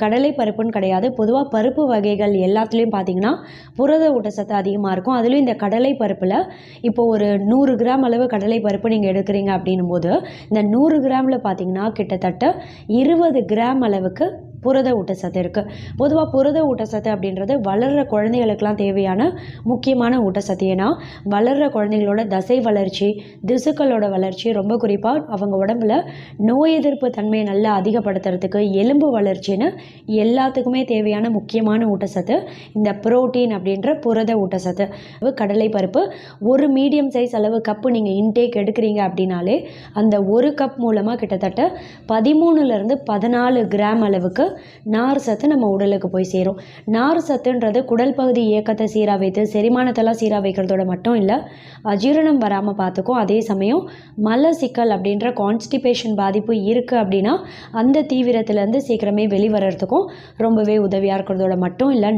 கடலை பருப்புன்னு கிடையாது. பொதுவாக பருப்பு வகைகள் எல்லாத்துலேயும் பார்த்தீங்கன்னா புரத ஊட்டச்சத்து அதிகமாக இருக்கும். அதுலேயும் இந்த கடலை பருப்பில் இப்போ ஒரு 100 கிராம் அளவு கடலை பருப்பு நீங்கள் எடுக்கிறீங்க அப்படின்னும் போது இந்த 100 கிராமில் பார்த்தீங்கன்னா கிட்டத்தட்ட 20 கிராம் அளவுக்கு புரத ஊட்டச்சத்து இருக்குது. பொதுவாக புரத ஊட்டச்சத்து அப்படின்றது வளர்கிற குழந்தைகளுக்கெல்லாம் தேவையான முக்கியமான ஊட்டச்சத்து. ஏன்னா வளர்கிற குழந்தைகளோட தசை வளர்ச்சி, திசுக்களோட வளர்ச்சி, ரொம்ப குறிப்பாக அவங்க உடம்புல நோய் எதிர்ப்பு தன்மையை நல்லா அதிகப்படுத்துறதுக்கு, எலும்பு வளர்ச்சின்னு எல்லாத்துக்குமே தேவையான முக்கியமான ஊட்டச்சத்து இந்த புரோட்டீன் அப்படின்ற புரத ஊட்டச்சத்து. கடலை பருப்பு ஒரு மீடியம் சைஸ் அளவு கப்பு நீங்கள் இன்டேக் எடுக்கிறீங்க அப்படின்னாலே அந்த ஒரு கப் மூலமாக கிட்டத்தட்ட 13லேருந்து 14 கிராம் அளவுக்கு நார் சத்து நம்ம உடலுக்கு போய் சேரும். நார் சத்துன்றது குடல் பகுதி இயக்கத்தை சீராக வைத்து செரிமானத்தெல்லாம் சீராக வைக்கிறதோட மட்டும் இல்லை, அஜீரணம் வராமல் பார்த்துக்கும். அதே சமயம் மலச்சிக்கல் அப்படின்ற கான்ஸ்டிபேஷன் பாதிப்பு இருக்குது அப்படின்னா அந்த தீவிரத்துலேருந்து சீக்கிரமே வெளிவரத்துக்கும் ரொம்பவே உதவியாக இருக்கிறதோட மட்டும் இல்லை,